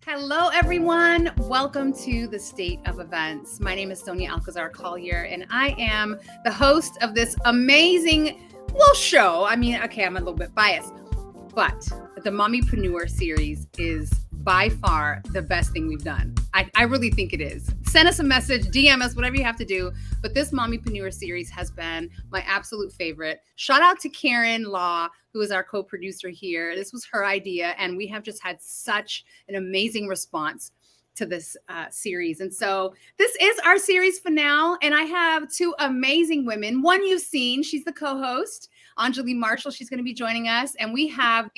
Hello, everyone. Welcome to the State of Events. My name is Sonia Alcazar Collier, and I am the host of this amazing show. I'm a little bit biased, but the Mommypreneur series is by far the best thing we've done. I really think it is. Send us a message, DM us, whatever you have to do. But this Mommypreneur series has been my absolute favorite. Shout out to Karen Law, who is our co-producer here. This was her idea, and we have just had such an amazing response to this series. And so this is our series finale, and I have two amazing women. One you've seen, she's the co-host, Anjuli Marshall. She's going to be joining us, and we have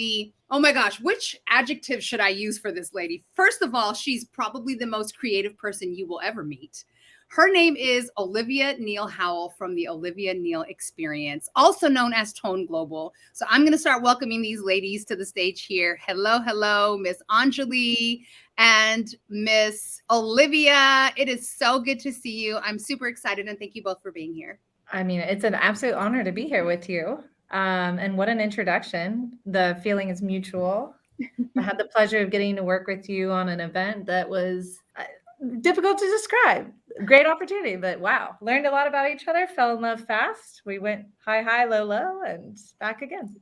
oh my gosh, which adjective should I use for this lady? First of all, she's probably the most creative person you will ever meet. Her name is Olivia Neal Howell from the Olivia Neal Experience, also known as T.O.N.E Global. So I'm going to start welcoming these ladies to the stage here. Hello, Miss Anjuli and Miss Olivia. It is so good to see you. I'm super excited, and thank you both for being here. It's an absolute honor to be here with you. And what an introduction. The feeling is mutual. I had the pleasure of getting to work with you on an event that was difficult to describe. Great opportunity, but wow, learned a lot about each other, fell in love fast. We went high, low, and back again.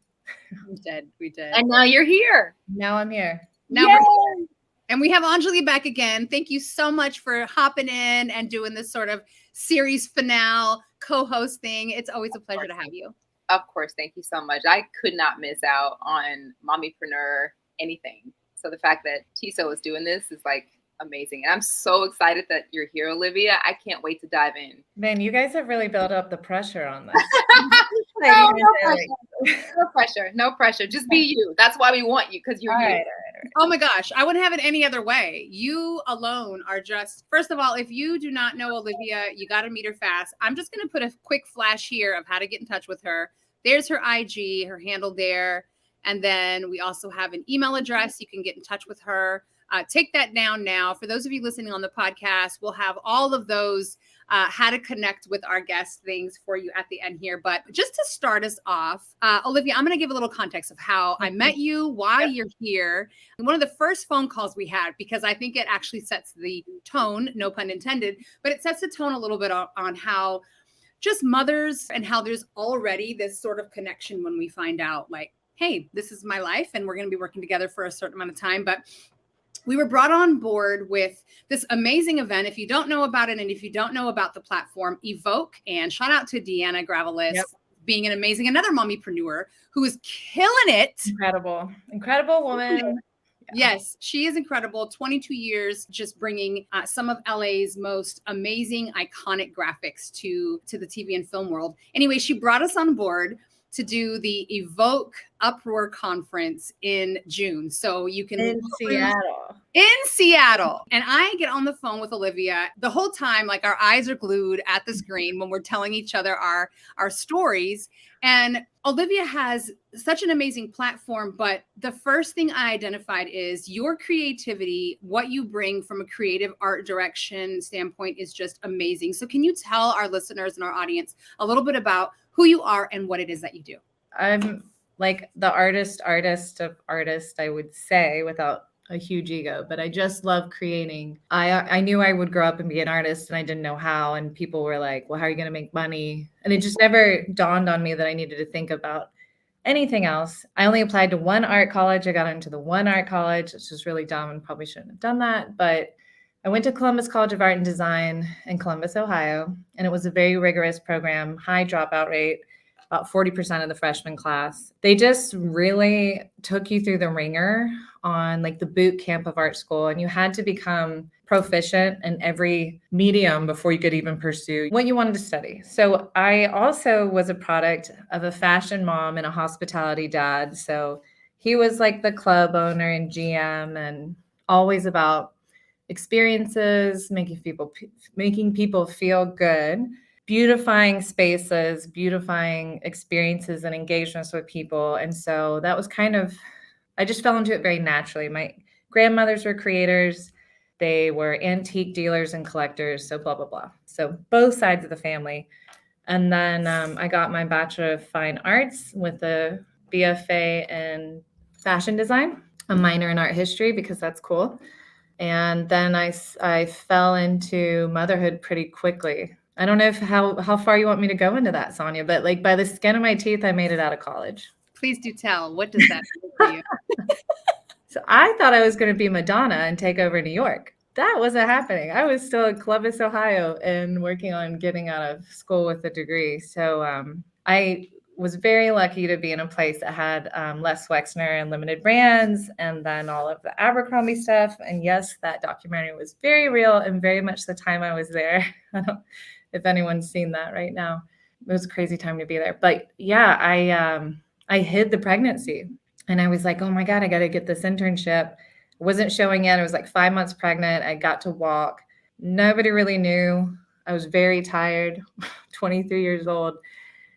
We did. And now you're here. Now I'm here. Now we're here. And we have Anjuli back again. Thank you so much for hopping in and doing this sort of series finale co-hosting. It's always a pleasure to have you. Of course. Thank you so much. I could not miss out on Mommypreneur anything. So the fact that TSOE is doing this is like amazing. And I'm so excited that you're here, Olivia. I can't wait to dive in. Man, you guys have really built up the pressure on this. No pressure. Just be you. That's why we want you, because you're you. Right. Oh my gosh, I wouldn't have it any other way. You alone are just, first of all, if you do not know Olivia, you got to meet her fast. I'm just going to put a quick flash here of how to get in touch with her. There's her IG, her handle there. And then we also have an email address. You can get in touch with her. Take that down now. For those of you listening on the podcast, we'll have all of those how to connect with our guest things for you at the end here. But just to start us off, Olivia, I'm going to give a little context of how I met you, why you're here. One of the first phone calls we had, because I think it actually sets the tone, no pun intended, but it sets the tone a little bit on how just mothers and how there's already this sort of connection when we find out like, hey, this is my life and we're going to be working together for a certain amount of time. But we were brought on board with this amazing event. If you don't know about it, and if you don't know about the platform, Evoke, and shout out to Deanna Gravelis, being another mommypreneur who is killing it. Incredible woman. Yes, she is incredible. 22 years just bringing some of LA's most amazing, iconic graphics to the TV and film world. Anyway, she brought us on board to do the Evoke Uproar Conference in June. So you can in Seattle. And I get on the phone with Olivia the whole time, like our eyes are glued at the screen when we're telling each other our stories. And Olivia has such an amazing platform, but the first thing I identified is your creativity. What you bring from a creative art direction standpoint is just amazing. So can you tell our listeners and our audience a little bit about who you are and what it is that you do? I'm like the artist of artists, I would say, without a huge ego, but I just love creating. I knew I would grow up and be an artist, and I didn't know how. And people were like, well, how are you going to make money? And it just never dawned on me that I needed to think about anything else. I only applied to one art college. I got into the one art college, which was really dumb and probably shouldn't have done that. But I went to Columbus College of Art and Design in Columbus, Ohio, and it was a very rigorous program, high dropout rate, about 40% of the freshman class. They just really took you through the ringer on like the boot camp of art school, and you had to become proficient in every medium before you could even pursue what you wanted to study. So I also was a product of a fashion mom and a hospitality dad. So he was like the club owner and GM and always about experiences, making people feel good, beautifying spaces, beautifying experiences and engagements with people. And so that was I just fell into it very naturally. My grandmothers were creators. They were antique dealers and collectors. So blah, blah, blah. So both sides of the family. And then I got my Bachelor of Fine Arts with a BFA in fashion design, a minor in art history because that's cool. And then I fell into motherhood pretty quickly. I don't know how far you want me to go into that, Sonia, but like by the skin of my teeth, I made it out of college. Please do tell. What does that mean for you? So I thought I was going to be Madonna and take over New York. That wasn't happening. I was still in Columbus, Ohio, and working on getting out of school with a degree. So I was very lucky to be in a place that had Les Wexner and Limited Brands, and then all of the Abercrombie stuff. And yes, that documentary was very real and very much the time I was there. I don't know if anyone's seen that right now. It was a crazy time to be there. But yeah, I hid the pregnancy. And I was like, oh my God, I got to get this internship. It wasn't showing yet. I was like 5 months pregnant. I got to walk. Nobody really knew. I was very tired, 23 years old,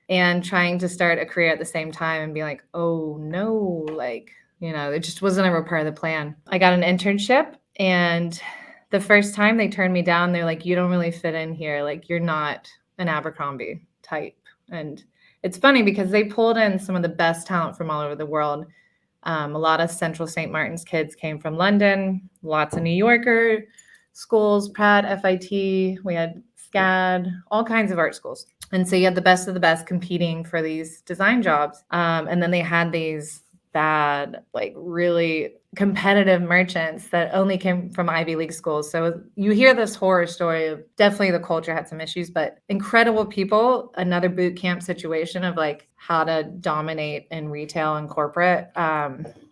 and trying to start a career at the same time and be like, oh no, like, it just wasn't ever part of the plan. I got an internship, and the first time they turned me down, they're like, you don't really fit in here. Like, you're not an Abercrombie type. And it's funny because they pulled in some of the best talent from all over the world. A lot of Central St. Martin's kids came from London, lots of New Yorker schools, Pratt, FIT, we had SCAD, all kinds of art schools. And so you had the best of the best competing for these design jobs. And then they had these bad, like really competitive merchants that only came from Ivy League schools. So you hear this horror story of definitely the culture had some issues, but incredible people, another boot camp situation of like how to dominate in retail and corporate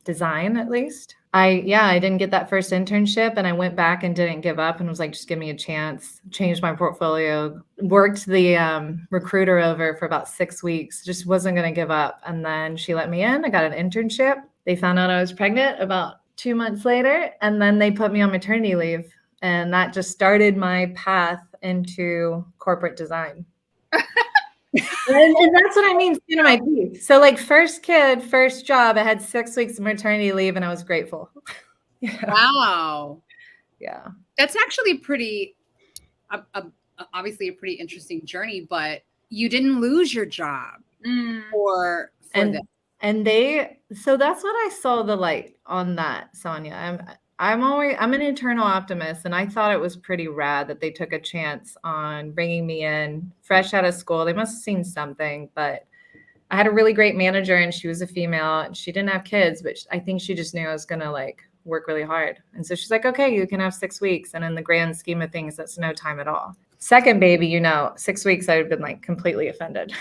design, at least. I didn't get that first internship, and I went back and didn't give up and was like, just give me a chance, changed my portfolio, worked the recruiter over for about 6 weeks, just wasn't going to give up. And then she let me in. I got an internship. They found out I was pregnant about 2 months later, and then they put me on maternity leave. And that just started my path into corporate design. And that's what I mean, skin of my teeth. So like first kid, first job, I had 6 weeks of maternity leave, and I was grateful. Yeah. Wow. Yeah. That's actually pretty, obviously a pretty interesting journey, but you didn't lose your job for this. And so that's what I saw the light on that, Sonia. I'm an eternal optimist, and I thought it was pretty rad that they took a chance on bringing me in fresh out of school. They must have seen something, but I had a really great manager, and she was a female, and she didn't have kids, but I think she just knew I was going to like work really hard. And so she's like, okay, you can have 6 weeks. And in the grand scheme of things, that's no time at all. Second baby, 6 weeks, I'd been like completely offended.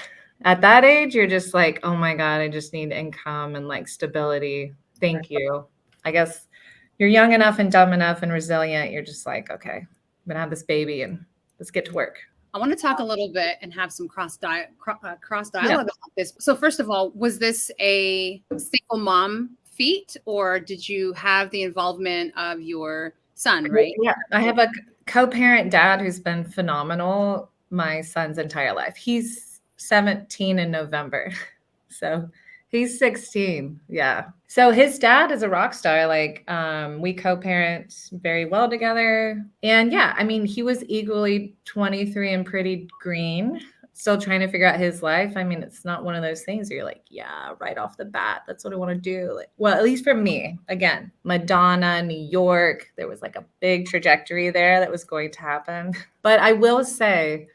At that age, you're just like, oh my God, I just need income and like stability. Thank you. I guess you're young enough and dumb enough and resilient. You're just like, okay, I'm going to have this baby and let's get to work. I want to talk a little bit and have some cross dialogue about this. So first of all, was this a single mom feat, or did you have the involvement of your son, right? Yeah, I have a co-parent dad who's been phenomenal my son's entire life. He's 17 in November. So he's 16. Yeah. So his dad is a rock star. Like we co-parent very well together. And yeah, I mean, he was equally 23 and pretty green, still trying to figure out his life. I mean, it's not one of those things where you're like, yeah, right off the bat, that's what I want to do. Like, well, at least for me, again, Madonna, New York, there was like a big trajectory there that was going to happen. But I will say,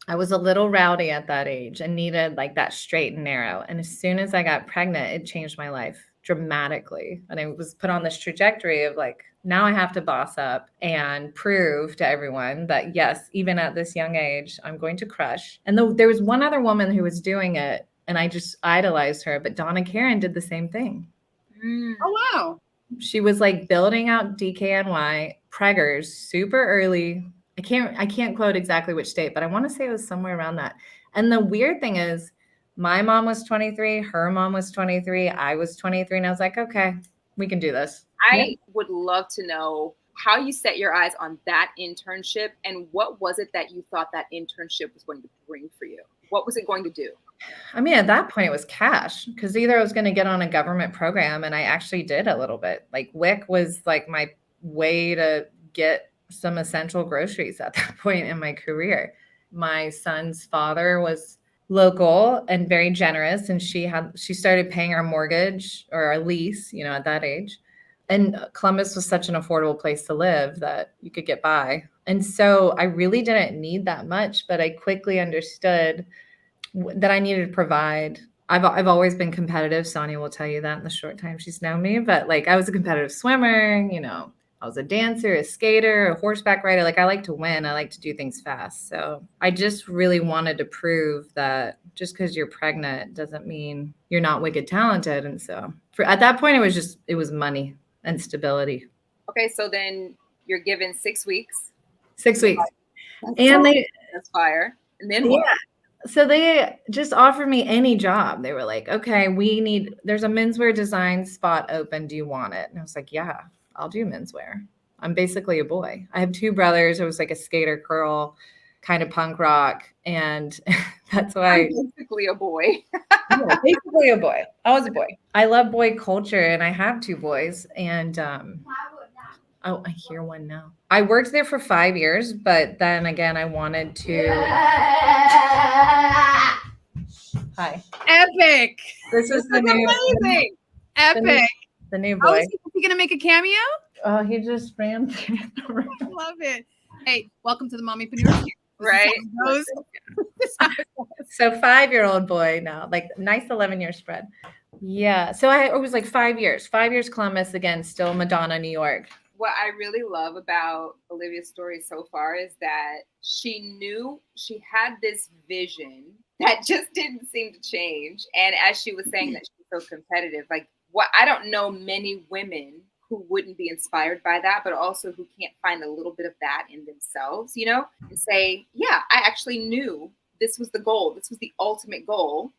I was a little rowdy at that age and needed like that straight and narrow. And as soon as I got pregnant, it changed my life dramatically. And I was put on this trajectory of like, now I have to boss up and prove to everyone that yes, even at this young age, I'm going to crush. And there was one other woman who was doing it, and I just idolized her, but Donna Karan did the same thing. Oh, wow. She was like building out DKNY, preggers super early. I can't quote exactly which date, but I want to say it was somewhere around that. And the weird thing is my mom was 23, her mom was 23, I was 23. And I was like, okay, we can do this. I would love to know how you set your eyes on that internship, and what was it that you thought that internship was going to bring for you? What was it going to do? I mean, at that point it was cash, because either I was going to get on a government program, and I actually did a little bit. Like WIC was like my way to get some essential groceries at that point in my career. My son's father was local and very generous, and she started paying our mortgage or our lease, at that age. And Columbus was such an affordable place to live that you could get by. And so I really didn't need that much, but I quickly understood that I needed to provide. I've always been competitive. Sonia will tell you that in the short time she's known me, but like I was a competitive swimmer, you know, I was a dancer, a skater, a horseback rider. Like I like to win. I like to do things fast. So I just really wanted to prove that just because you're pregnant doesn't mean you're not wicked talented. And so at that point, it was money and stability. Okay. So then you're given 6 weeks. 6 weeks. That's fire. And then what? Yeah. So they just offered me any job. They were like, okay, there's a menswear design spot open. Do you want it? And I was like, yeah, I'll do menswear. I'm basically a boy. I have 2 brothers. I was like a skater girl, kind of punk rock. And that's why. I'm basically a boy. Yeah, basically a boy. I was a boy. I love boy culture and I have 2 boys. And oh, I hear one now. I worked there for 5 years, but then again, I wanted to. Hi. Epic. This is the new. Amazing. Epic. The new Oh, boy. is he going to make a cameo? Oh, he just ran. I love it. Hey, welcome to the Mommypreneurs. Right. So 5-year-old boy now, like nice 11-year spread. Yeah. So it was like 5 years. 5 years Columbus, again, still Madonna, New York. What I really love about Olivia's story so far is that she knew she had this vision that just didn't seem to change. And as she was saying that she's so competitive, like I don't know many women who wouldn't be inspired by that, but also who can't find a little bit of that in themselves, you know, and say, yeah, I actually knew this was the goal. This was the ultimate goal.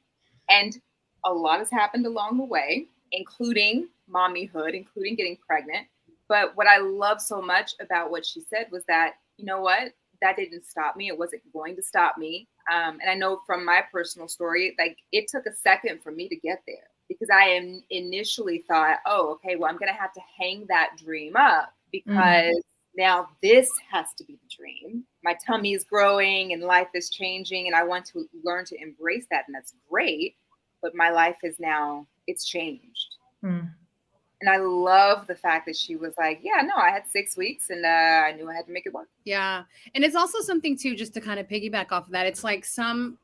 And a lot has happened along the way, including mommyhood, including getting pregnant. But what I love so much about what she said was that, you know what, that didn't stop me. It wasn't going to stop me. And I know from my personal story, like it took a second for me to get there because I initially thought, oh, okay, well, I'm going to have to hang that dream up because now this has to be the dream. My tummy is growing and life is changing and I want to learn to embrace that. And that's great. But my life is now, it's changed. And I love the fact that she was like, yeah, no, I had 6 weeks and I knew I had to make it work. Yeah. And it's also something too, just to kind of piggyback off of that. It's like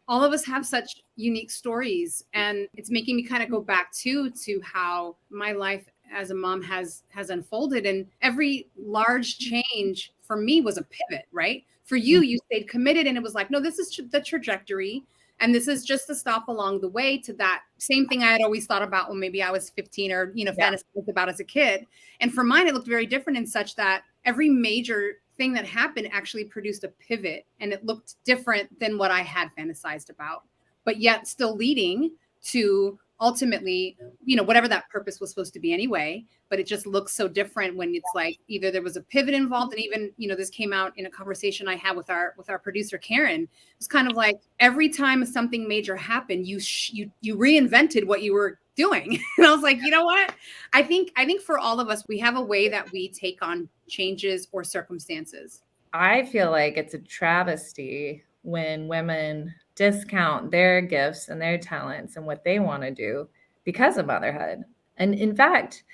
all of us have such unique stories and it's making me kind of go back to how my life as a mom has unfolded. And every large change for me was a pivot, right? For you, you stayed committed and it was like, no, this is the trajectory. And this is just a stop along the way to that same thing I had always thought about when maybe I was 15 or, fantasized about as a kid. And for mine, it looked very different in such that every major thing that happened actually produced a pivot and it looked different than what I had fantasized about, but yet still leading to ultimately, whatever that purpose was supposed to be anyway, but it just looks so different when it's like either there was a pivot involved. And even, this came out in a conversation I had with our producer, Karen. It's kind of like every time something major happened, you reinvented what you were doing. And I was like, you know what? I think for all of us, we have a way that we take on changes or circumstances. I feel like it's a travesty when women discount their gifts and their talents and what they want to do because of motherhood. And in fact,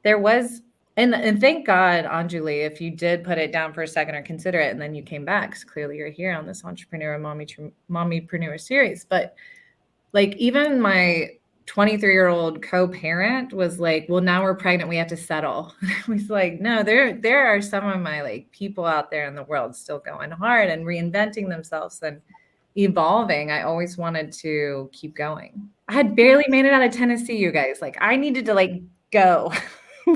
there was, and thank God, Anjuli, if you did put it down for a second or consider it, and then you came back, because clearly you're here on this entrepreneur and mommypreneur series. But like even my 23-year-old co-parent was like, well, now we're pregnant, we have to settle. I was like, no, there are some of my like people out there in the world still going hard and reinventing themselves and evolving. I always wanted to keep going. I had barely made it out of Tennessee, you guys. Like I needed to like go.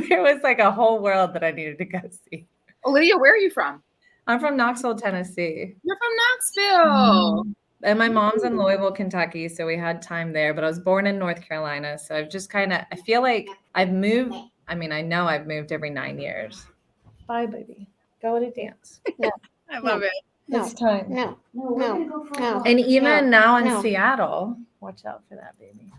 There was like a whole world that I needed to go see. Olivia, where are you from? I'm from Knoxville, Tennessee. You're from Knoxville. And my mom's in Louisville, Kentucky. So we had time there, but I was born in North Carolina. So I've just I feel like I've moved. I mean, I know I've moved every 9 years. Bye, baby. Go to dance. Yeah. I love it. It's time. No. And even now in Seattle, watch out for that, baby.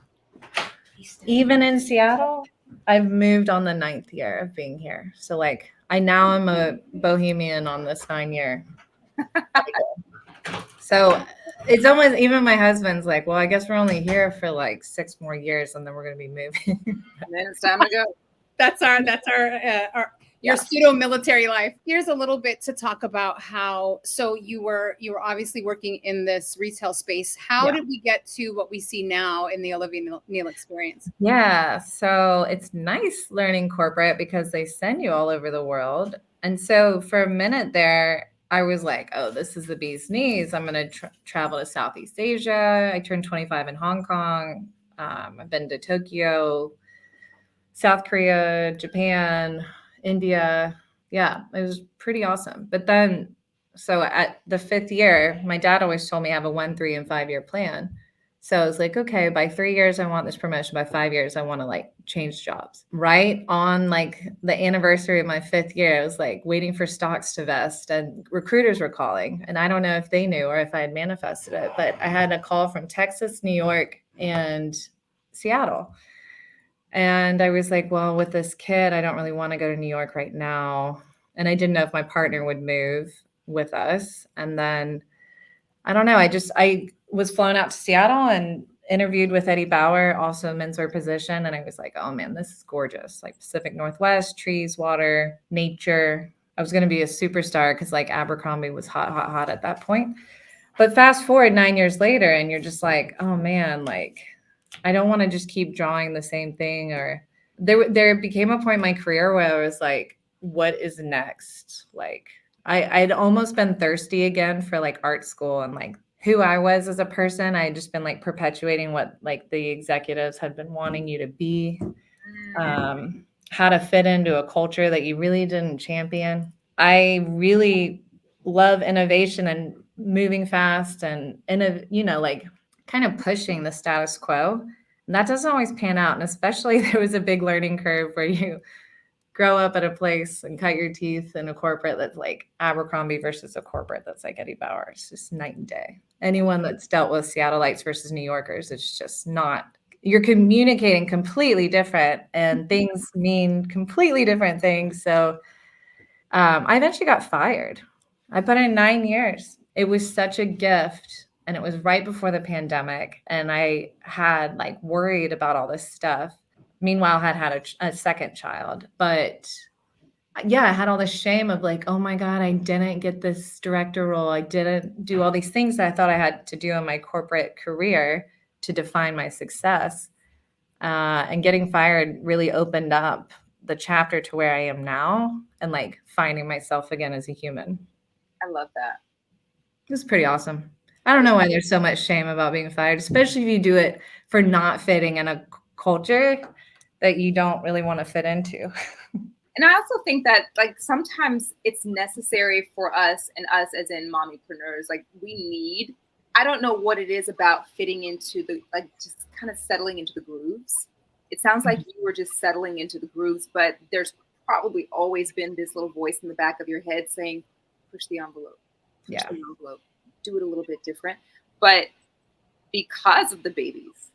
Even in Seattle, I've moved on the 9th year of being here. So like I'm a bohemian on this 9-year. So it's almost, even my husband's like, well, I guess we're only here for like 6 more years and then we're going to be moving. And then it's time to go. That's our your pseudo military life. Here's a little bit to talk about how. So you were obviously working in this retail space. How did we get to what we see now in the Olivia Neal experience? Yeah, so it's nice learning corporate because they send you all over the world. And so for a minute there, I was like, oh, this is the bee's knees. I'm going to travel to Southeast Asia. I turned 25 in Hong Kong. I've been to Tokyo, South Korea, Japan, India. Yeah, it was pretty awesome. But then, so at the 5th year, my dad always told me I have a 1, 3, and 5-year plan. So I was like, okay, by 3 years, I want this promotion. By 5 years, I want to like change jobs. Right on like the anniversary of my 5th year, I was like waiting for stocks to vest and recruiters were calling. And I don't know if they knew or if I had manifested it, but I had a call from Texas, New York, and Seattle. And I was like, well, with this kid, I don't really want to go to New York right now. And I didn't know if my partner would move with us. And then, I don't know, I was flown out to Seattle and interviewed with Eddie Bauer, also a menswear position. And I was like, oh man, this is gorgeous. Like Pacific Northwest, trees, water, nature. I was going to be a superstar because like Abercrombie was hot, hot, hot at that point. But fast forward 9 years later and you're just like, oh man, like, I don't want to just keep drawing the same thing. Or there became a point in my career where I was like, what is next? Like I'd almost been thirsty again for like art school and like who I was as a person. I had just been like perpetuating what like the executives had been wanting you to be, how to fit into a culture that you really didn't champion. I really love innovation and moving fast and like kind of pushing the status quo. And that doesn't always pan out. And especially there was a big learning curve where you grow up at a place and cut your teeth in a corporate that's like Abercrombie versus a corporate that's like Eddie Bauer. It's just night and day. Anyone that's dealt with Seattleites versus New Yorkers, it's just not, you're communicating completely different and things mean completely different things. So I eventually got fired. I put in 9 years. It was such a gift. And it was right before the pandemic. And I had like worried about all this stuff. Meanwhile, I had a second child. But yeah, I had all this shame of like, oh my God, I didn't get this director role. I didn't do all these things that I thought I had to do in my corporate career to define my success. And getting fired really opened up the chapter to where I am now and like finding myself again as a human. I love that. It was pretty awesome. I don't know why there's so much shame about being fired, especially if you do it for not fitting in a culture that you don't really want to fit into. And I also think that like sometimes it's necessary for us and us as in mommypreneurs, like we need, I don't know what it is about fitting into the, like just kind of settling into the grooves. It sounds like you were just settling into the grooves, but there's probably always been this little voice in the back of your head saying, push the envelope, push the envelope. Do it a little bit different, but because of the babies,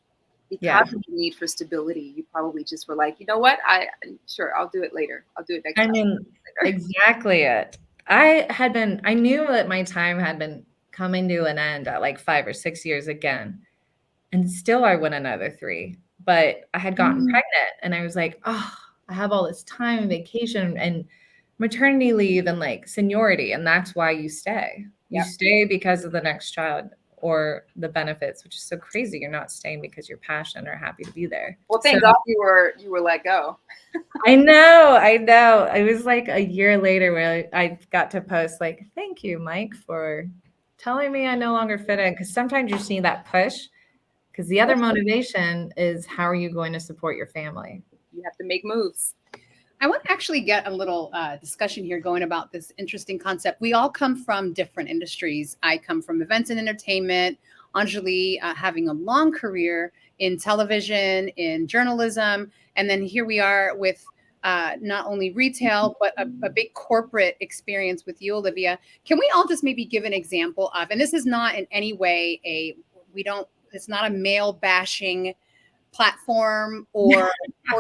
because of the need for stability, you probably just were like, you know what? I'll do it later. I'll do it next time. I mean, exactly it. I knew that my time had been coming to an end at like 5 or 6 years again. And still I went another 3, but I had gotten pregnant and I was like, oh, I have all this time and vacation and maternity leave and like seniority. And that's why you stay. You stay because of the next child or the benefits, which is so crazy. You're not staying because you're passionate or happy to be there. Well, thank God you were let go. I know. It was like a year later where I got to post like, thank you, Mike, for telling me I no longer fit in. Because sometimes you see that push because the other motivation is how are you going to support your family? You have to make moves. I want to actually get a little discussion here going about this interesting concept. We all come from different industries. I come from events and entertainment. Anjuli having a long career in television, in journalism. And then here we are with not only retail, but a big corporate experience with you, Olivia. Can we all just maybe give an example of, and this is not in any way it's not a male bashing platform or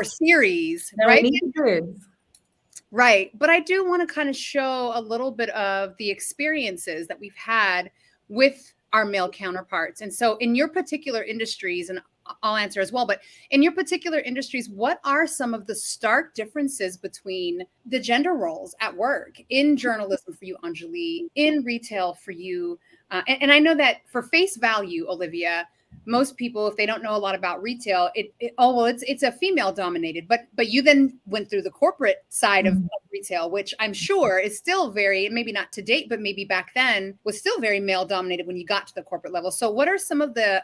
series, right? Right. But I do want to kind of show a little bit of the experiences that we've had with our male counterparts. And so in your particular industries, and I'll answer as well. But in your particular industries, what are some of the stark differences between the gender roles at work, in journalism for you, Anjuli, in retail for you? And I know that for face value, Olivia, most people, if they don't know a lot about retail, it's a female dominated, but you then went through the corporate side of retail, which I'm sure is still very, maybe not to date, but maybe back then was still very male dominated when you got to the corporate level. So what are some of the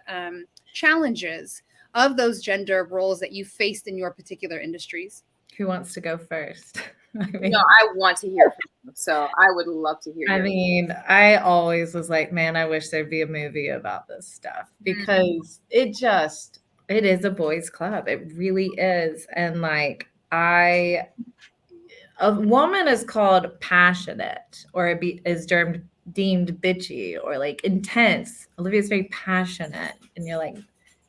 challenges of those gender roles that you faced in your particular industries? Who wants to go first? I want to hear from you, so I would love to hear. I always was like, man, I wish there'd be a movie about this stuff, because it is a boys' club. It really is. And like, a woman is called passionate, or is deemed bitchy or like intense. Olivia's very passionate, and you're like,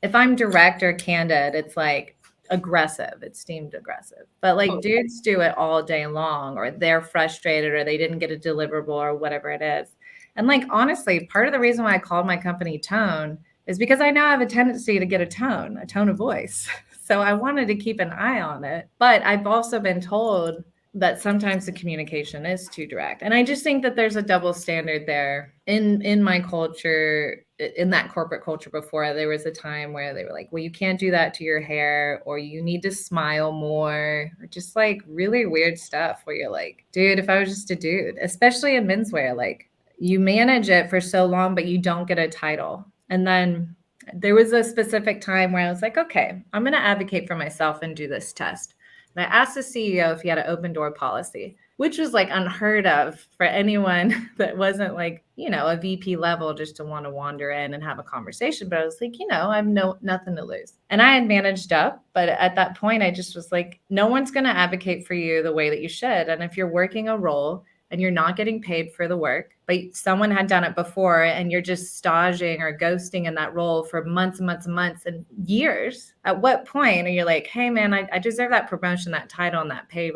if I'm direct or candid, it's like aggressive. It's deemed aggressive. But like dudes do it all day long, or they're frustrated, or they didn't get a deliverable, or whatever it is. And like, honestly, part of the reason why I called my company T.O.N.E is because I now have a tendency to get a tone of voice. So I wanted to keep an eye on it. But I've also been told that sometimes the communication is too direct. And I just think that there's a double standard there in my culture, in that corporate culture before. There was a time where they were like, well, you can't do that to your hair, or you need to smile more, or just like really weird stuff where you're like, dude, if I was just a dude, especially in menswear, like you manage it for so long, but you don't get a title. And then there was a specific time where I was like, okay, I'm going to advocate for myself and do this test. And I asked the CEO if he had an open door policy, which was like unheard of for anyone that wasn't like, a VP level, just to want to wander in and have a conversation. But I was like, I have nothing to lose. And I had managed up. But at that point, I just was like, no one's going to advocate for you the way that you should. And if you're working a role and you're not getting paid for the work, but someone had done it before, and you're just staging or ghosting in that role for months and months and months and years, at what point are you like, hey man, I deserve that promotion, that title, and that pay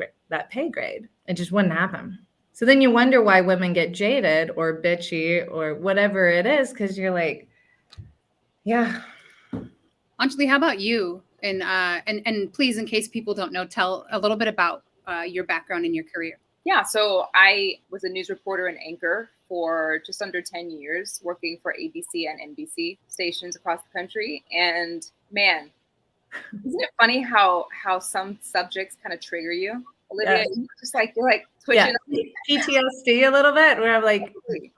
grade? It just wouldn't happen. So then you wonder why women get jaded or bitchy or whatever it is, because you're like, yeah. Anjuli, how about you? And please, in case people don't know, tell a little bit about your background and your career. Yeah, so I was a news reporter and anchor for just under 10 years, working for ABC and NBC stations across the country. And man, isn't it funny how some subjects kind of trigger you, Olivia? Yes. You're like twitching. Yeah. PTSD a little bit, where I'm like,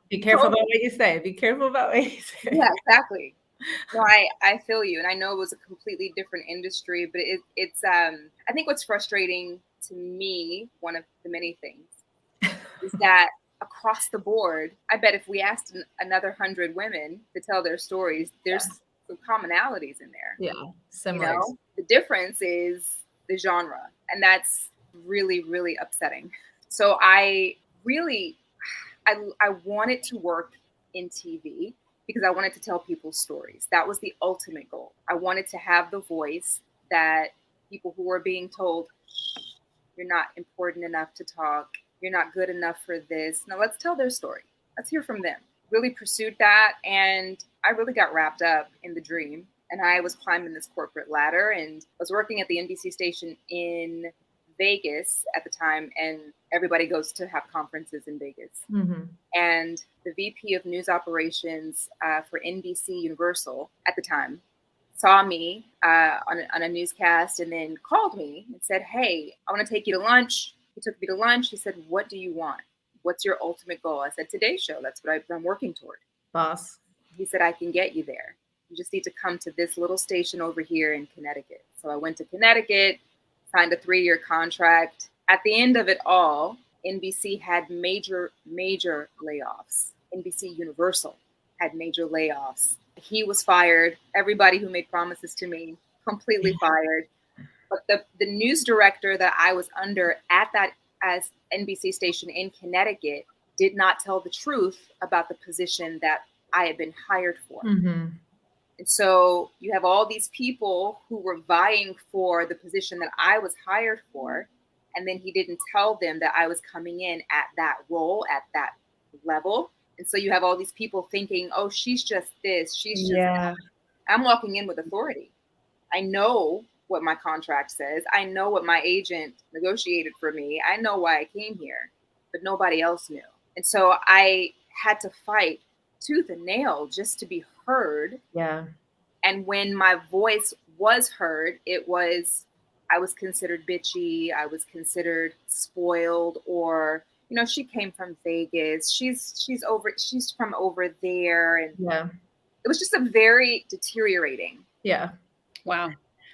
be careful about what you say. Be careful about what you say. Yeah, exactly. No, I feel you. And I know it was a completely different industry, but it's I think what's frustrating to me, one of the many things, is that across the board, I bet if we asked another 100 women to tell their stories, there's some commonalities in there. Yeah, similar. The difference is the genre, and that's really, really upsetting. So I wanted to work in TV because I wanted to tell people stories. That was the ultimate goal. I wanted to have the voice that people who were being told, you're not important enough to talk, you're not good enough for this. Now let's tell their story. Let's hear from them. Really pursued that. And I really got wrapped up in the dream. And I was climbing this corporate ladder, and I was working at the NBC station in Vegas at the time. And everybody goes to have conferences in Vegas. Mm-hmm. And the VP of news operations for NBC Universal at the time saw me on a newscast, and then called me and said, hey, I want to take you to lunch. He took me to lunch. He said, what do you want? What's your ultimate goal? I said, Today's Show. That's what I'm working toward. Boss. He said, I can get you there. You just need to come to this little station over here in Connecticut. So I went to Connecticut, signed a 3-year contract. At the end of it all, NBC had major layoffs. NBC Universal had major layoffs. He was fired. Everybody who made promises to me, completely fired. But the news director that I was under at that as NBC station in Connecticut did not tell the truth about the position that I had been hired for. Mm-hmm. And so you have all these people who were vying for the position that I was hired for. And then he didn't tell them that I was coming in at that role, at that level. And so you have all these people thinking, oh, she's just this, she's just that. I'm walking in with authority. I know what my contract says. I know what my agent negotiated for me. I know why I came here, but nobody else knew. And so I had to fight tooth and nail just to be heard. Yeah. And when my voice was heard, I was considered bitchy. I was considered spoiled, or, she came from Vegas. She's from over there. And yeah, it was just a very deteriorating. Yeah. Wow.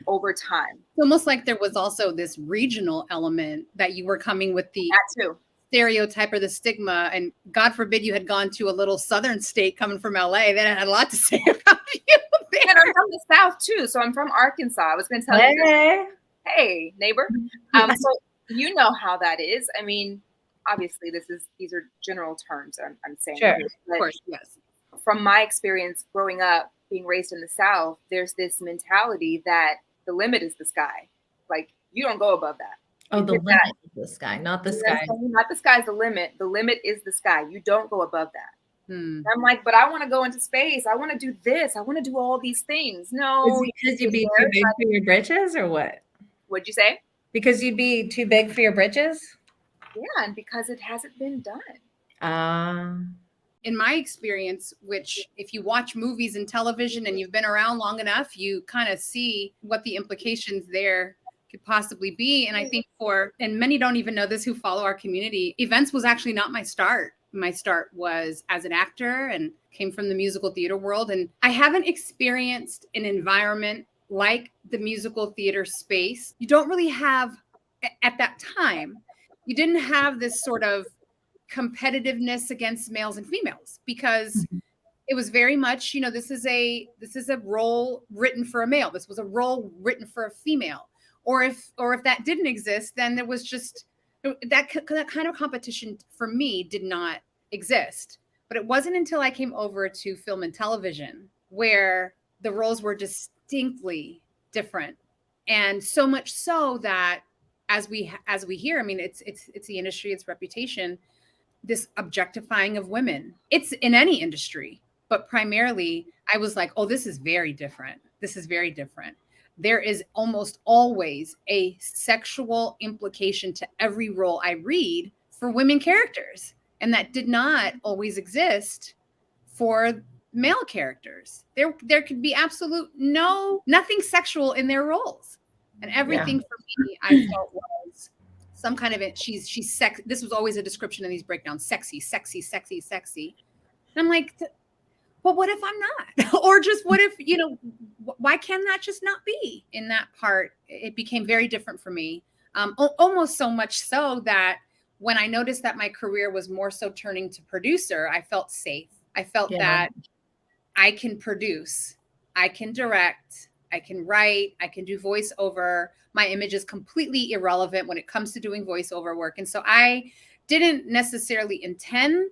Over time. It's almost like there was also this regional element that you were coming with the that too. Stereotype or the stigma, and God forbid you had gone to a little southern state coming from LA, that had a lot to say about you there. And I'm from the South too, so I'm from Arkansas. I was going to tell you, hey neighbor. So you know how that is. I mean, obviously these are general terms I'm saying. Sure. Here, of course, yes. From my experience growing up, being raised in the South, there's this mentality that the limit is the sky. Like, you don't go above that. Oh, the limit is the sky, not the sky. Not the sky's the limit. The limit is the sky. You don't go above that. I'm like, but I want to go into space. I want to do this. I want to do all these things. No. Is it because you'd be too big for your britches, or what? What'd you say? Because you'd be too big for your britches? Yeah, and because it hasn't been done. In my experience, which if you watch movies and television and you've been around long enough, you kind of see what the implications there could possibly be. And I think and many don't even know this who follow our community, events was actually not my start. My start was as an actor and came from the musical theater world. And I haven't experienced an environment like the musical theater space. You don't really have, at that time, you didn't have this sort of competitiveness against males and females, because it was very much, this is a role written for a male. This was a role written for a female. Or if that didn't exist, then there was just that kind of competition for me did not exist. But it wasn't until I came over to film and television where the roles were distinctly different. And so much so that as we hear, I mean, it's the industry, it's reputation, this objectifying of women. It's in any industry, but primarily I was like, oh, this is very different. This is very different. There is almost always a sexual implication to every role I read for women characters. And that did not always exist for male characters. There could be nothing sexual in their roles. And everything for me, I felt was some kind of she's sex. This was always a description in these breakdowns: sexy, sexy, sexy, sexy. And I'm like, well, what if I'm not? Or just what if, why can that just not be? In that part, it became very different for me. Almost so much so that when I noticed that my career was more so turning to producer, I felt safe. I felt that I can produce, I can direct, I can write, I can do voiceover. My image is completely irrelevant when it comes to doing voiceover work. And so I didn't necessarily intend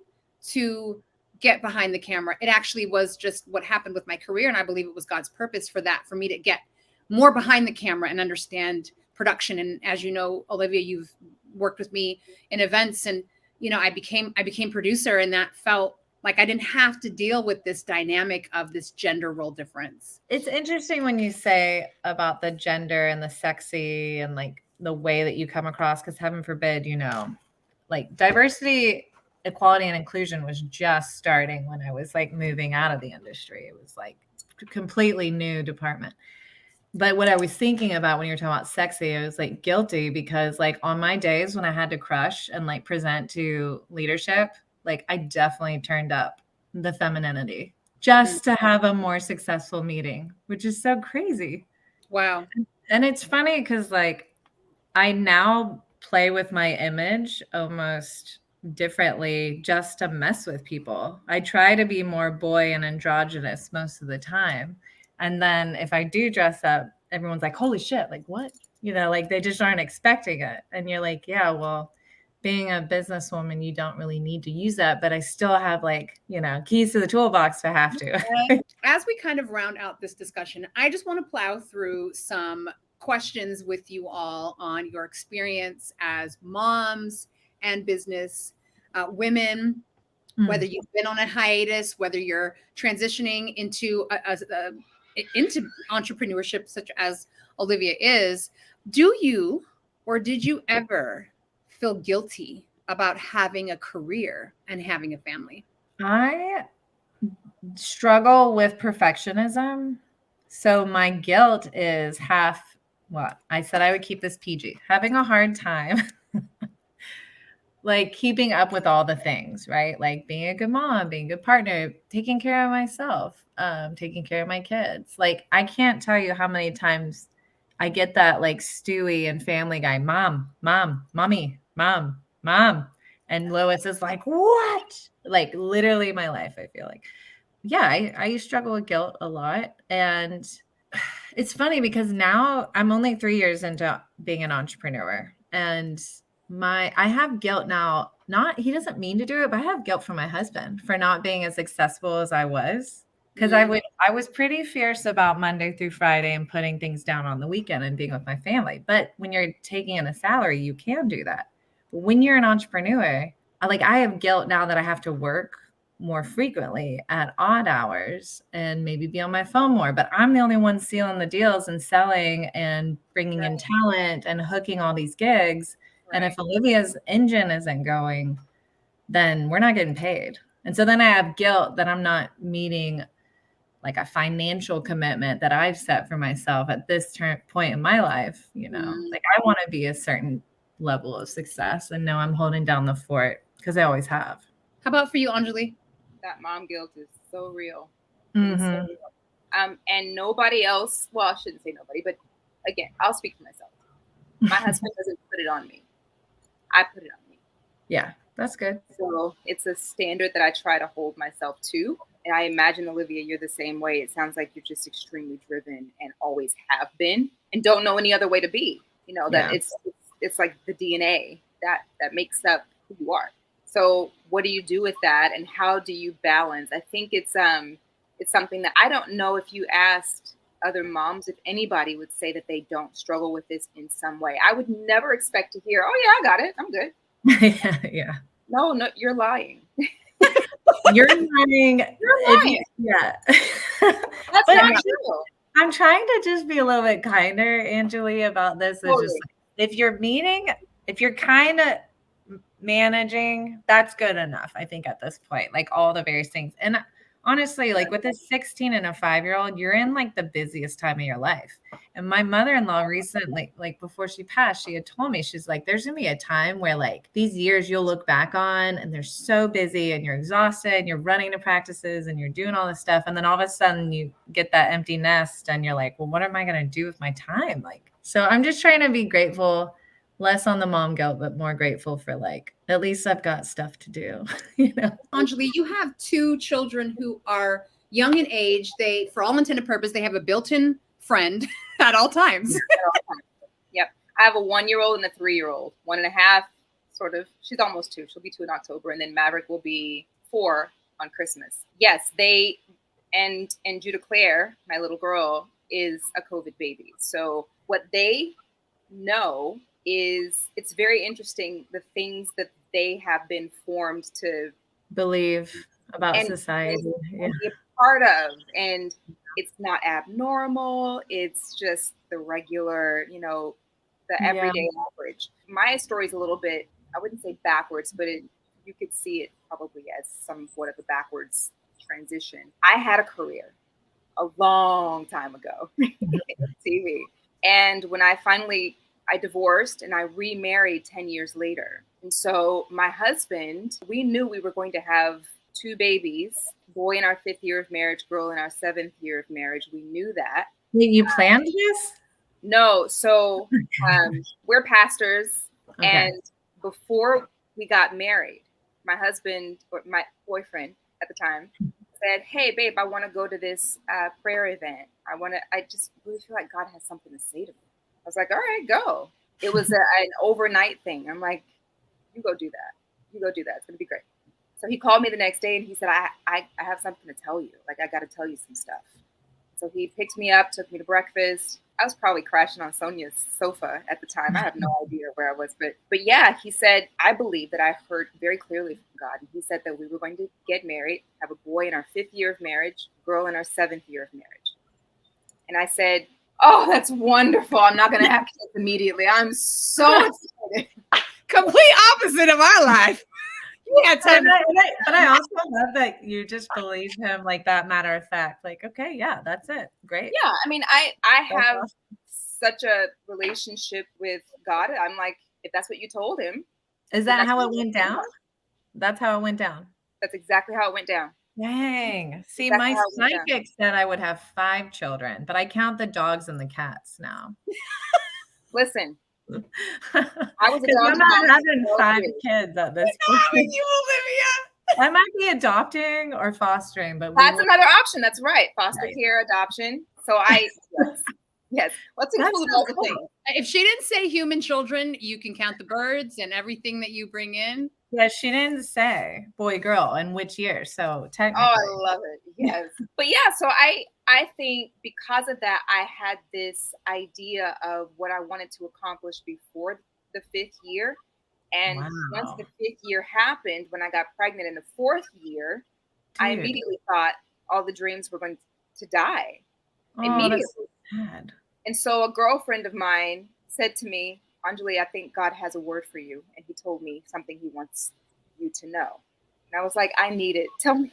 to get behind the camera. It actually was just what happened with my career. And I believe it was God's purpose for me to get more behind the camera and understand production. And as you know, Olivia, you've worked with me in events, and, I became producer, and that felt like I didn't have to deal with this dynamic of this gender role difference. It's interesting when you say about the gender and the sexy and like the way that you come across, because heaven forbid, like diversity, equality, and inclusion was just starting when I was like moving out of the industry. It was like a completely new department. But what I was thinking about when you were talking about sexy, I was like guilty, because like on my days when I had to crush and like present to leadership, like I definitely turned up the femininity just to have a more successful meeting, which is so crazy. Wow. And it's funny because like I now play with my image almost differently just to mess with people. I try to be more boy and androgynous most of the time. And then if I do dress up, everyone's like, holy shit, like what? Like they just aren't expecting it. And you're like, yeah, well, being a businesswoman, you don't really need to use that, but I still have like, keys to the toolbox if I have to. As we kind of round out this discussion, I just want to plow through some questions with you all on your experience as moms and business women, whether you've been on a hiatus, whether you're transitioning into into entrepreneurship, such as Olivia is, do you or did you ever feel guilty about having a career and having a family? I struggle with perfectionism. So my guilt is half what I said I would keep this PG, having a hard time like keeping up with all the things, right? Like being a good mom, being a good partner, taking care of myself, taking care of my kids. Like I can't tell you how many times I get that like Stewie and Family Guy, mom, mommy, mom. And Lois is like, what? Like literally my life, I feel like. Yeah, I struggle with guilt a lot. And it's funny because now I'm only 3 years into being an entrepreneur. And I have guilt now. Not he doesn't mean to do it, but I have guilt for my husband for not being as successful as I was. Because I was pretty fierce about Monday through Friday and putting things down on the weekend and being with my family. But when you're taking in a salary, you can do that. But when you're an entrepreneur, I have guilt now that I have to work more frequently at odd hours and maybe be on my phone more, but I'm the only one sealing the deals and selling and bringing in talent and hooking all these gigs. And if Olivia's engine isn't going, then we're not getting paid. And so then I have guilt that I'm not meeting like a financial commitment that I've set for myself at this point in my life. Like I want to be a certain level of success and know I'm holding down the fort because I always have. How about for you, Anjuli? That mom guilt is so real. Mm-hmm. So real. And nobody else, well, I shouldn't say nobody, but again, I'll speak for myself. My husband doesn't put it on me. I put it on me. Yeah, that's good. So it's a standard that I try to hold myself to. And I imagine, Olivia, you're the same way. It sounds like you're just extremely driven and always have been and don't know any other way to be. That it's like the DNA that makes up who you are. So what do you do with that, and how do you balance? I think it's something that I don't know if you asked other moms, if anybody would say that they don't struggle with this in some way. I would never expect to hear, "Oh yeah, I got it, I'm good." Yeah. No, you're lying. You're lying. You're lying. Yeah. That's not true. I'm trying to just be a little bit kinder, Anjuli, about this. It's just like, if you're kind of managing, that's good enough, I think, at this point, like all the various things. And honestly, like with a 16 and a 5-year-old, you're in like the busiest time of your life. And my mother-in-law recently, like before she passed, she had told me, she's like, there's gonna be a time where like these years you'll look back on and they're so busy and you're exhausted and you're running to practices and you're doing all this stuff. And then all of a sudden you get that empty nest and you're like, well, what am I going to do with my time? Like, so I'm just trying to be grateful, less on the mom guilt, but more grateful for like, at least I've got stuff to do. Anjuli, you have 2 children who are young in age. They, for all intended purpose, they have a built-in friend at all times. Yep. I have a 1-year-old and a 3-year-old. 1.5, sort of. She's almost 2. She'll be 2 in October. And then Maverick will be 4 on Christmas. Yes, they, and Judah Claire, my little girl, is a COVID baby. So what they know is, it's very interesting, the things that they have been formed to believe about society and be a part of. And it's not abnormal. It's just the regular, the everyday average. My story is a little bit, I wouldn't say backwards, but you could see it probably as somewhat of a backwards transition. I had a career a long time ago in TV. And when I divorced and I remarried 10 years later. And so my husband, we knew we were going to have 2 babies, boy in our 5th year of marriage, girl in our 7th year of marriage. We knew that. You planned this? No. So we're pastors. Okay. And before we got married, my husband, or my boyfriend at the time, said, "Hey, babe, I want to go to this prayer event. I just really feel like God has something to say to me." I was like, all right, go. It was an overnight thing. I'm like, you go do that. You go do that. It's going to be great. So he called me the next day and he said, I have something to tell you. Like, I got to tell you some stuff. So he picked me up, took me to breakfast. I was probably crashing on Sonia's sofa at the time. I have no idea where I was. But yeah, he said, I believe that I heard very clearly from God. And he said that we were going to get married, have a boy in our 5th year of marriage, girl in our 7th year of marriage. And I said, oh, that's wonderful. I'm not going to have kids immediately. I'm so excited. Complete opposite of our life. Yeah, but I also love that you just believe him like that, matter of fact. Like, okay, yeah, that's it. Great. Yeah, I mean, I have awesome. Such a relationship with God. I'm like, if that's what you told him. Is that how it went down? That's how it went down. That's exactly how it went down. Dang. See, my psychic said I would have 5 children, but I count the dogs and the cats now. Listen, I was I'm not having 5 kids at this point. You, Olivia. I might be adopting or fostering, but that's another option. That's right. Foster care, adoption. So yes. Let's include all the things. If she didn't say human children, you can count the birds and everything that you bring in. Yeah, she didn't say boy, girl, and which year. So technically. Oh, I love it. Yes. But yeah, so I think because of that, I had this idea of what I wanted to accomplish before the 5th year. And once the 5th year happened, when I got pregnant in the 4th year, I immediately thought all the dreams were going to die. Immediately. That's sad. And so a girlfriend of mine said to me, Anjuli, I think God has a word for you. And he told me something he wants you to know. And I was like, I need it. Tell me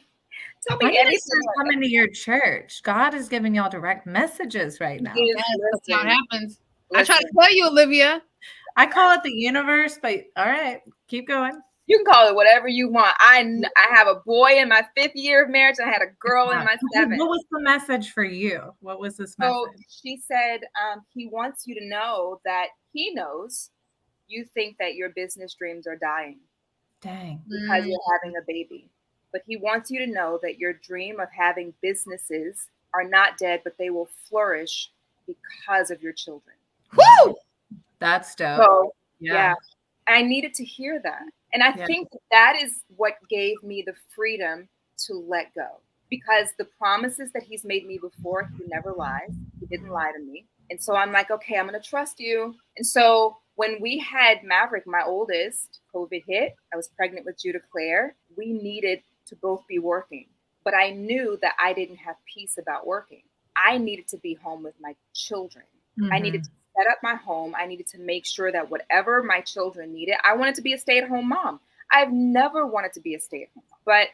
anything. Coming to your church. God is giving y'all direct messages right now. Yes, that's how it happens. I try to tell you, Olivia. I call it the universe, but all right, keep going. You can call it whatever you want. I have a boy in my 5th year of marriage, and I had a girl in my 7th. What was the message for you? What was this message? So she said, he wants you to know that he knows you think that your business dreams are dying. Dang. Because you're having a baby. But he wants you to know that your dream of having businesses are not dead, but they will flourish because of your children. Woo! That's dope. So, yeah. I needed to hear that. And I think that is what gave me the freedom to let go. Because the promises that he's made me before, he never lies. He didn't lie to me. And so I'm like, okay, I'm going to trust you. And so when we had Maverick, my oldest, COVID hit. I was pregnant with Judah Claire. We needed to both be working. But I knew that I didn't have peace about working. I needed to be home with my children. Mm-hmm. I needed to set up my home. I needed to make sure that whatever my children needed, I wanted to be a stay-at-home mom. I've never wanted to be a stay-at-home mom, but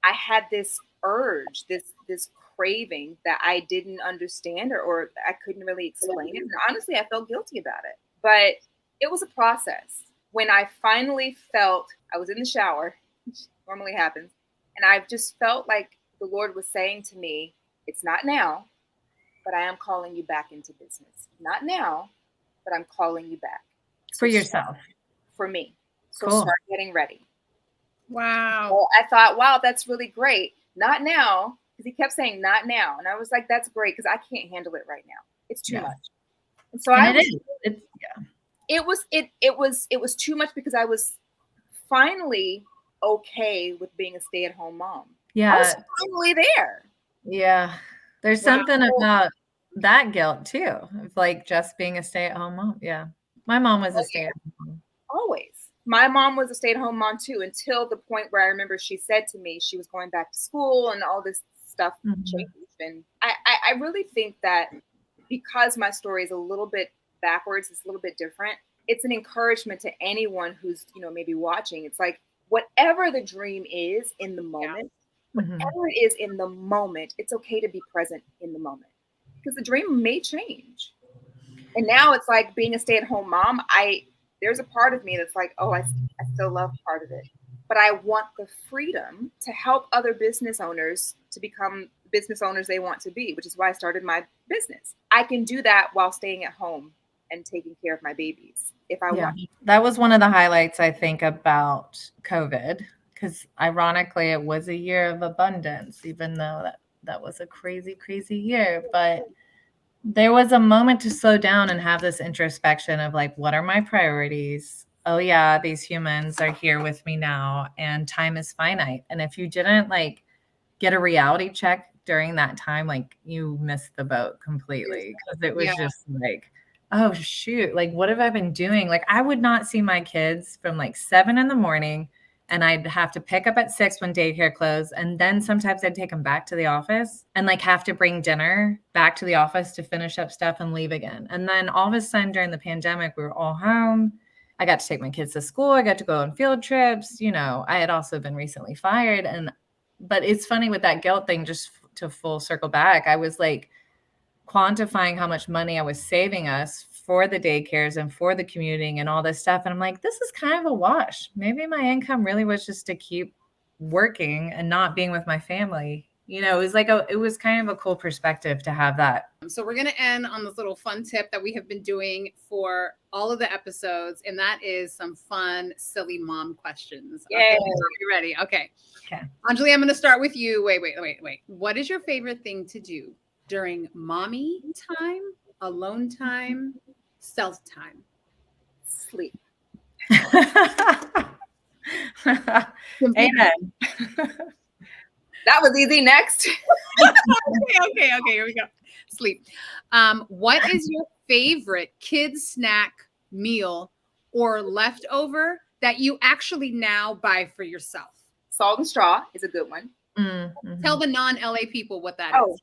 I had this urge, this craving that I didn't understand or I couldn't really explain it. And honestly, I felt guilty about it, but it was a process. When I finally felt, I was in the shower, which normally happens, and I just felt like the Lord was saying to me, it's not now, but I am calling you back into business. Not now, but I'm calling you back. For yourself. For me. So cool. Start getting ready. Wow. So I thought, wow, that's really great. Not now, because he kept saying not now. And I was like, that's great, because I can't handle it right now. It's too much. And so it was too much because I was finally okay with being a stay-at-home mom. Yeah. I was finally there. Yeah. There's something about that guilt too, of like just being a stay-at-home mom. Yeah. My mom was a stay-at-home mom. Always. My mom was a stay-at-home mom too, until the point where I remember she said to me she was going back to school and all this stuff changed. And I really think that because my story is a little bit backwards, it's a little bit different, it's an encouragement to anyone who's, maybe watching. It's like, whatever the dream is in the moment, whatever it is in the moment, it's okay to be present in the moment, because the dream may change. And now it's like being a stay-at-home mom. There's a part of me that's like, oh, I still love part of it, but I want the freedom to help other business owners to become business owners they want to be, which is why I started my business. I can do that while staying at home and taking care of my babies if I want. That was one of the highlights, I think, about COVID, because ironically, it was a year of abundance, even though that was a crazy, crazy year. But there was a moment to slow down and have this introspection of like, what are my priorities? Oh yeah, these humans are here with me now, and time is finite. And if you didn't like get a reality check during that time, like you missed the boat completely, because it was just like, oh shoot, like what have I been doing? Like I would not see my kids from like 7 a.m. and I'd have to pick up at 6 when daycare closed. And then sometimes I'd take them back to the office and like have to bring dinner back to the office to finish up stuff and leave again. And then all of a sudden during the pandemic, we were all home. I got to take my kids to school. I got to go on field trips. You know, I had also been recently fired. But it's funny with that guilt thing, just to full circle back, I was like quantifying how much money I was saving us for the daycares and for the commuting and all this stuff. And I'm like, this is kind of a wash. Maybe my income really was just to keep working and not being with my family. You know, it was kind of a cool perspective to have that. So we're going to end on this little fun tip that we have been doing for all of the episodes. And that is some fun, silly mom questions. Yay. Okay, are you ready? Okay. Anjuli, I'm going to start with you. Wait. What is your favorite thing to do during mommy time, alone time, self time? Sleep. Amen. That was easy. Next. Okay. Here we go. Sleep. What is your favorite kids snack meal or leftover that you actually now buy for yourself? Salt and straw is a good one. Mm-hmm. Tell the non-LA people what that is.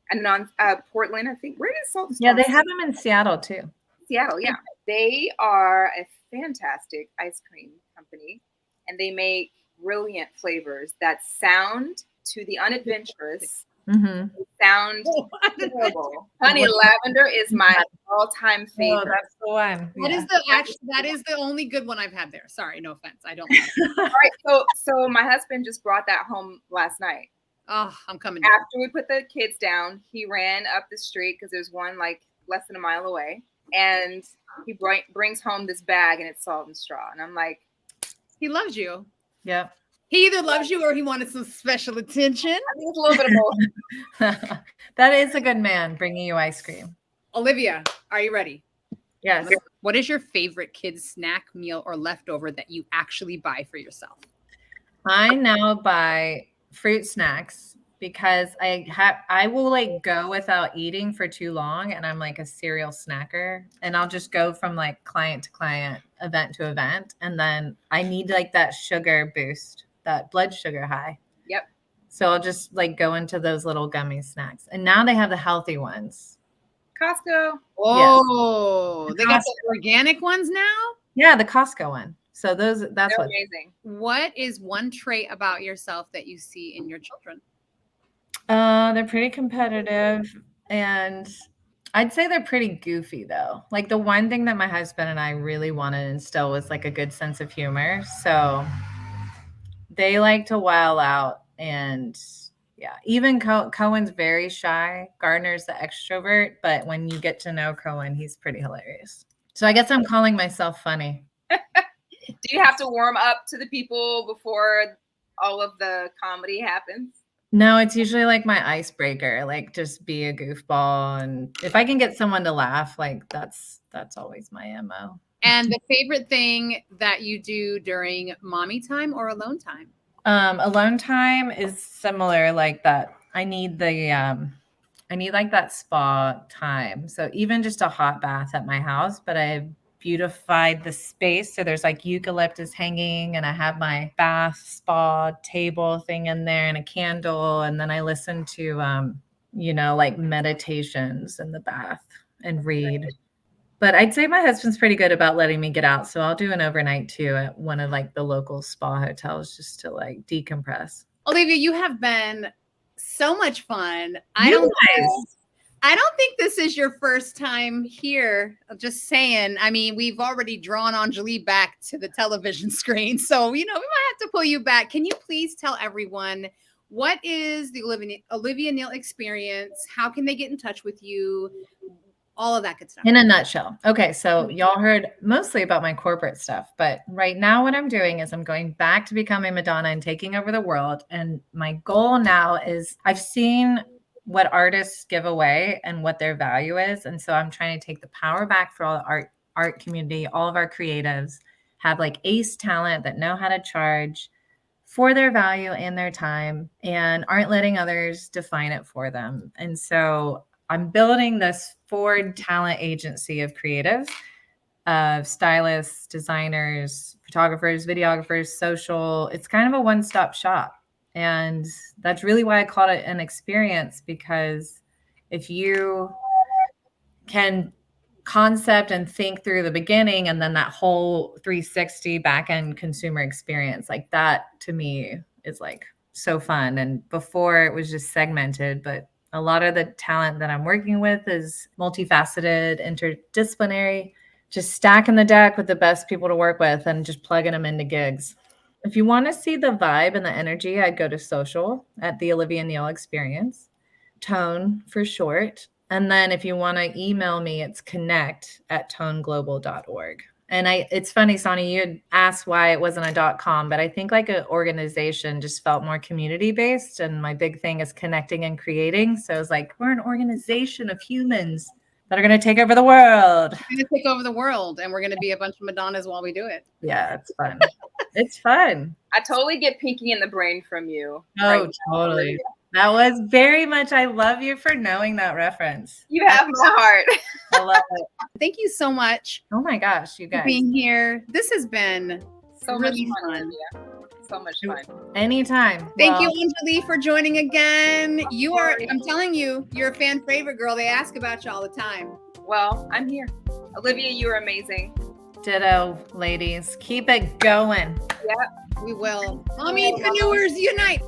And on Portland, I think. Where is Salt and Straw? Yeah, they have them in Seattle too. Seattle, yeah. They are a fantastic ice cream company, and they make brilliant flavors that sound to the unadventurous. Sound horrible. Honey lavender is my all-time favorite. Oh, that's the one. That is the only good one I've had there. Sorry, no offense. I don't like it. All right, so my husband just brought that home last night. Oh, I'm coming. After we put the kids down, he ran up the street because there's one like less than a mile away, and he brings home this bag, and it's salt and straw. And I'm like, he loves you. Yep. He either loves you or he wanted some special attention. I think it's a little bit of both. That is a good man bringing you ice cream. Olivia, are you ready? Yes. What is your favorite kids snack meal or leftover that you actually buy for yourself? I now buy fruit snacks because I will like go without eating for too long, and I'm like a serial snacker, and I'll just go from like client to client, event to event, and then I need like that sugar boost, that blood sugar high. Yep. So I'll just like go into those little gummy snacks, and now they have the healthy ones. Costco. Oh, yes. They got the organic ones now? Yeah, the Costco one. So that's They're what amazing. What is one trait about yourself that you see in your children? they're pretty competitive, and I'd say they're pretty goofy though. Like the one thing that my husband and I really wanted to instill was like a good sense of humor. So they like to wild out, and yeah, even Cohen's very shy. Gardner's the extrovert, but when you get to know Cohen, he's pretty hilarious. So I guess I'm calling myself funny. Do you have to warm up to the people before all of the comedy happens? No, it's usually like my icebreaker, like just be a goofball. And if I can get someone to laugh, like that's always my MO. And the favorite thing that you do during mommy time or alone time? Alone time is similar like that. I need like that spa time. So even just a hot bath at my house, but I've beautified the space. So there's like eucalyptus hanging, and I have my bath spa table thing in there and a candle. And then I listen to, like meditations in the bath and read. But I'd say my husband's pretty good about letting me get out. So I'll do an overnight too at one of like the local spa hotels just to like decompress. Olivia, you have been so much fun. I don't think this is your first time here. I'm just saying. I mean, we've already drawn Anjuli back to the television screen. So, we might have to pull you back. Can you please tell everyone what is the Olivia Neal experience? How can they get in touch with you? All of that good stuff. In a nutshell. Okay, so y'all heard mostly about my corporate stuff, but right now what I'm doing is I'm going back to becoming Madonna and taking over the world. And my goal now is I've seen what artists give away and what their value is. And so I'm trying to take the power back for all the art community, all of our creatives, have like ace talent that know how to charge for their value and their time and aren't letting others define it for them. And so I'm building this Ford talent agency of creatives of stylists, designers, photographers, videographers, social. It's kind of a one-stop shop. And that's really why I called it an experience, because if you can concept and think through the beginning and then that whole 360 back-end consumer experience, like that to me is like so fun. And before it was just segmented, but a lot of the talent that I'm working with is multifaceted, interdisciplinary, just stacking the deck with the best people to work with and just plugging them into gigs. If you want to see the vibe and the energy, I'd go to social at the Olivia Neal Experience, T.O.N.E for short. And then if you want to email me, it's connect@toneglobal.org. And it's funny, Sonia, you had asked why it wasn't a .com, but I think like an organization just felt more community-based. And my big thing is connecting and creating. So it was like, we're an organization of humans that are going to take over the world. We're going to take over the world, and we're going to be a bunch of Madonnas while we do it. Yeah, it's fun. It's fun. I totally get Pinky in the Brain from you. Oh, totally. That was very much, I love you for knowing that reference. You have my heart. I love it. Thank you so much. Oh my gosh, you guys. For being here. This has been so really much fun. fun. Yeah. So much fun. Anytime. Thank you, Anjuli, for joining again. You are, I'm telling you, you're a fan favorite, girl. They ask about you all the time. Well, I'm here. Olivia, you are amazing. Ditto, ladies. Keep it going. Yeah, we will. Mommypreneurs unite.